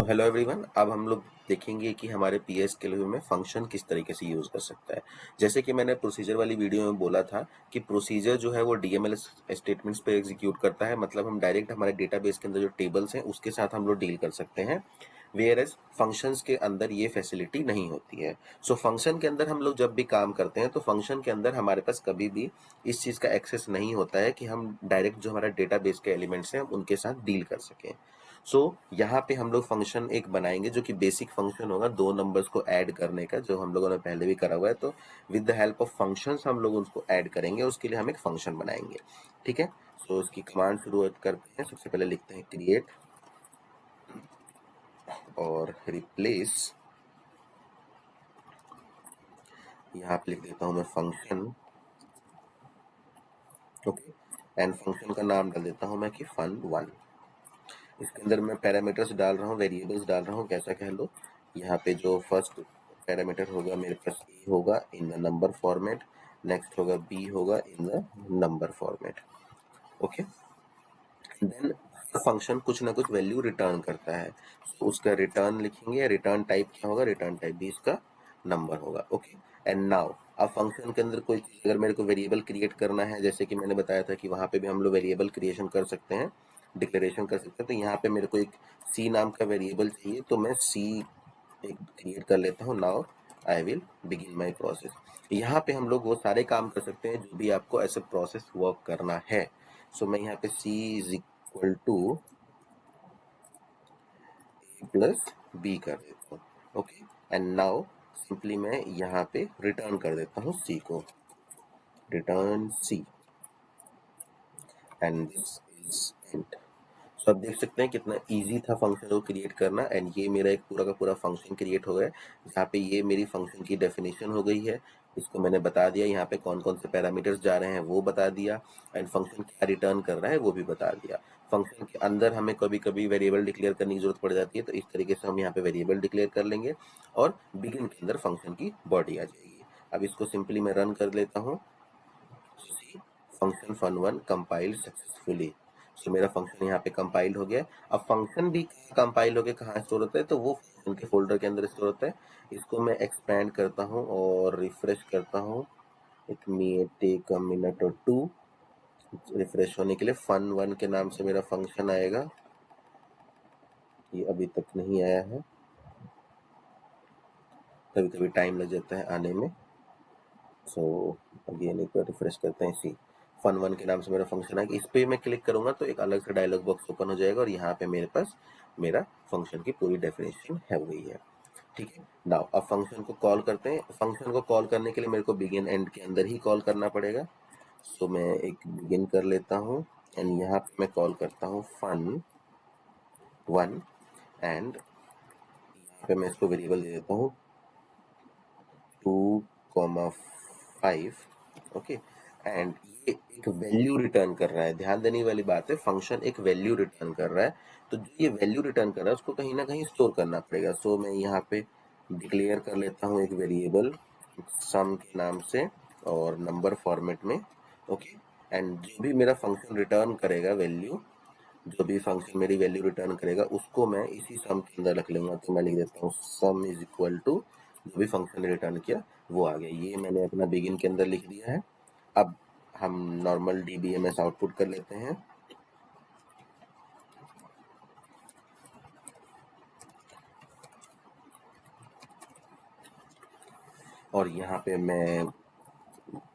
Hello everyone, अब हम लोग देखेंगे कि हमारे PSQL में फंक्शन किस तरीके से यूज़ कर सकता है। जैसे कि मैंने प्रोसीजर वाली वीडियो में बोला था कि प्रोसीजर जो है वो DML स्टेटमेंट्स पे एग्जीक्यूट करता है, मतलब हम डायरेक्ट हमारे डेटाबेस के अंदर जो टेबल्स हैं उसके साथ हम लोग डील कर सकते हैं, वेयर एज फंक्शंस के अंदर ये फैसिलिटी नहीं होती है। सो फंक्शन के अंदर हम लोग जब भी काम करते हैं तो फंक्शन के अंदर हमारे पास कभी भी इस चीज़ का एक्सेस नहीं होता है कि हम डायरेक्ट जो हमारा डेटाबेस के एलिमेंट्स हैं हम उनके साथ डील कर सकें। सो यहाँ पे हम लोग फंक्शन एक बनाएंगे जो कि बेसिक फंक्शन होगा, दो नंबर्स को ऐड करने का, जो हम लोगों ने पहले भी करा हुआ है। तो with the help of functions हम लोग उसको ऐड करेंगे, उसके लिए हम एक फंक्शन बनाएंगे। ठीक है, सो इसकी कमांड शुरू करते हैं। सबसे पहले लिखते हैं क्रिएट और रिप्लेस, यहाँ पे लिख देता हूँ मैं फंक्शन। ओके, एंड फंक्शन का नाम डाल देता हूँ मैं कि fun1। इसके अंदर मैं पैरामीटर्स डाल रहा हूँ, वेरिएबल्स डाल रहा हूँ, कैसा कह लो। यहाँ पे जो फर्स्ट पैरामीटर होगा मेरे पास ए होगा in the number format, next होगा बी होगा in the number format. Okay, then function कुछ ना कुछ वैल्यू रिटर्न करता है, तो उसका रिटर्न लिखेंगे। रिटर्न टाइप क्या होगा, रिटर्न टाइप भी इसका नंबर होगा। ओके, एंड नाउ अब फंक्शन के अंदर कोई अगर मेरे को वेरिएबल क्रिएट करना है, जैसे कि मैंने बताया था कि वहाँ पे भी हम लोग वेरिएबल क्रिएशन कर सकते हैं, डिक्लेरेशन कर सकते हैं। तो यहाँ पे मेरे को एक सी नाम का वेरिएबल चाहिए, तो मैं सी एक क्रिएट कर लेता हूँ। Now I will begin my process. यहाँ पे हम लोग वो सारे काम कर सकते हैं जो भी आपको ऐसे प्रोसेस वर्क करना है। सो मैं यहाँ पे C is equal to A plus B कर देता हूँ। ओके, एंड नाउ सिंपली मैं यहाँ पे रिटर्न कर देता हूँ सी को, return C, and this is int. So आप देख सकते हैं कितना इजी था फंक्शन को क्रिएट करना। एंड ये मेरा एक पूरा का पूरा फंक्शन क्रिएट हो गया है, जहाँ पे ये मेरी फंक्शन की डेफिनेशन हो गई है। इसको मैंने बता दिया, यहाँ पे कौन कौन से पैरामीटर्स जा रहे हैं वो बता दिया, एंड फंक्शन क्या रिटर्न कर रहा है वो भी बता दिया। फंक्शन के अंदर हमें कभी कभी वेरिएबल डिक्लेयर करने की जरूरत पड़ जाती है, तो इस तरीके से हम यहाँ पे वेरिएबल डिक्लेयर कर लेंगे और बिगिन के अंदर फंक्शन की बॉडी आ जाएगी। अब इसको सिंपली मैं रन कर लेता हूँ। Function fun1 compiled successfully. सो मेरा फंक्शन यहाँ पे कंपाइल हो गया। अब फंक्शन भी कंपाइल हो गया, कहाँ स्टोर होता है, तो वो फंक्शन के फोल्डर के अंदर स्टोर होता है। इसको मैं एक्सपैंड करता हूँ और रिफ्रेश करता हूँ। It may take a minute or two refresh होने के लिए। fun1 के नाम से मेरा फंक्शन आएगा, ये अभी तक नहीं आया है, कभी कभी टाइम लग जाता है आने में। सो अगेन एक बार रिफ्रेश करते हैं। इसी fun1 के नाम से मेरा फंक्शन है, इस पे मैं क्लिक करूंगा तो एक अलग से डायलॉग बॉक्स ओपन हो जाएगा और यहाँ पे मेरे पास मेरा फंक्शन की पूरी डेफिनेशन है हुई है। ठीक है, नाउ अब फंक्शन को कॉल करते हैं। फंक्शन को कॉल करने के लिए मेरे को बिगिन एंड के अंदर ही कॉल करना पड़ेगा। सो मैं एक बिगिन कर लेता हूँ एंड यहाँ पे मैं कॉल करता हूँ fun1 एंड यहाँ पे मैं इसको वेरिएबल दे देता हूँ 2,5। ओके, एंड ये एक वैल्यू रिटर्न कर रहा है। ध्यान देने वाली बात है, फंक्शन एक वैल्यू रिटर्न कर रहा है, तो जो ये वैल्यू रिटर्न कर रहा है उसको कहीं ना कहीं स्टोर करना पड़ेगा। सो मैं यहाँ पे डिक्लेयर कर लेता हूँ एक वेरिएबल सम के नाम से और नंबर फॉर्मेट में। ओके, एंड जो भी मेरा फंक्शन रिटर्न करेगा वैल्यू, जो भी फंक्शन मेरी वैल्यू रिटर्न करेगा उसको मैं इसी सम के अंदर रख लूंगा। तो मैं लिख देता हूँ सम इज इक्वल टू जो भी फंक्शन ने रिटर्न किया वो आ गया। ये मैंने अपना बिगिन के अंदर लिख दिया है। अब हम नॉर्मल DBMS आउटपुट कर लेते हैं। और यहाँ पे मैं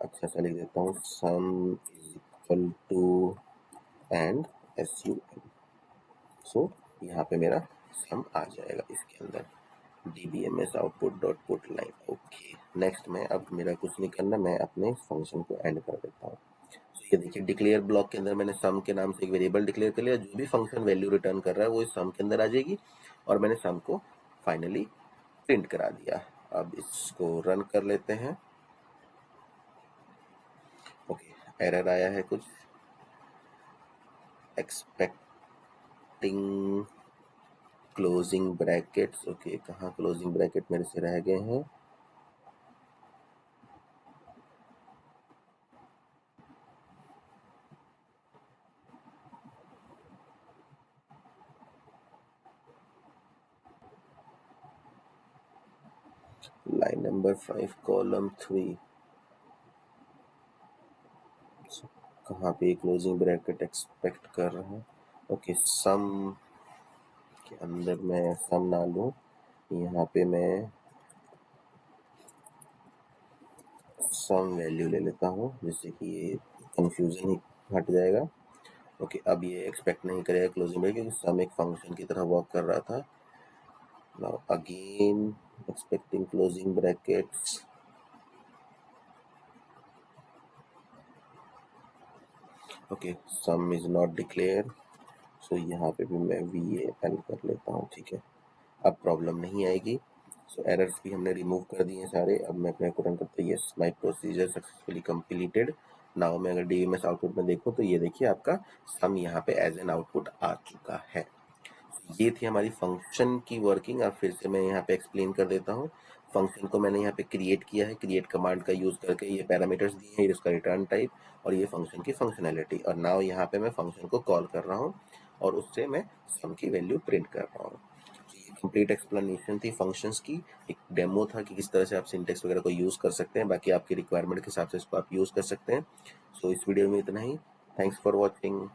अच्छा सा लिख देता हूँ sum is equal to and SUM। So यहाँ पे मेरा सम आ जाएगा इसके अंदर, DBMS output dot put line. Okay, next में अब मेरा कुछ नहीं करना, मैं अपने फंक्शन को एंड कर देता हूँ। ये देखिए डिक्लेयर ब्लॉक के अंदर मैंने सम के नाम से एक वेरिएबल डिक्लेयर कर लिया, जो भी फंक्शन वैल्यू रिटर्न कर रहा है वो इस सम के अंदर आ जाएगी और मैंने सम को फाइनली प्रिंट करा दिया। अब इसको रन कर लेते हैं। ओके, एरर आया है कुछ, एक्सपेक्टिंग क्लोजिंग ब्रैकेट्स। ओके, कहाँ क्लोजिंग ब्रैकेट मेरे से रह गए हैं। लाइन नंबर 5 कॉलम 3 कहाँ पे क्लोजिंग ब्रैकेट एक्सपेक्ट कर रहा हूँ। ओके, सम के अंदर मैं सम ना लूँ, यहाँ पे मैं सम वैल्यू ले लेता हूँ, जिससे कि ये कंफ्यूजन ही हट जाएगा। ओके, अब ये एक्सपेक्ट नहीं करेगा क्लोजिंग ब्रैकेट, क्योंकि सम एक फंक्शन की तरह वर्क कर रहा था। Now again expecting closing brackets, okay sum is not declare, so यहाँ पे भी मैं VAL कर लेता हूँ। ठीक है, अब प्रॉब्लम नहीं आएगी। सो एरर्स भी हमने रिमूव कर दिए हैं सारे। अब मैं अपने को रन करता हूँ, yes my procedure successfully completed. Now मैं अगर DMS आउटपुट में देखूँ तो ये देखिए आपका सम यहाँ पे एज एन आउटपुट आ चुका है। ये थी हमारी फंक्शन की वर्किंग। अब फिर से मैं यहाँ पे एक्सप्लेन कर देता हूँ। फंक्शन को मैंने यहाँ पे क्रिएट किया है, क्रिएट कमांड का यूज करके ये पैरामीटर्स दिए हैं, इसका रिटर्न टाइप और ये फंक्शन की फंक्शनैलिटी। और नाउ यहाँ पे मैं फंक्शन को कॉल कर रहा हूँ और उससे मैं सम की वैल्यू प्रिंट कर रहा हूँ। ये कंप्लीट एक्सप्लेनेशन थी फंक्शंस की। एक डेमो था कि किस तरह से आप सिंटेक्स वगैरह को यूज कर सकते हैं। बाकी आपकी रिक्वायरमेंट के हिसाब से इसको आप यूज कर सकते हैं। सो इस वीडियो में इतना ही। Thanks for watching.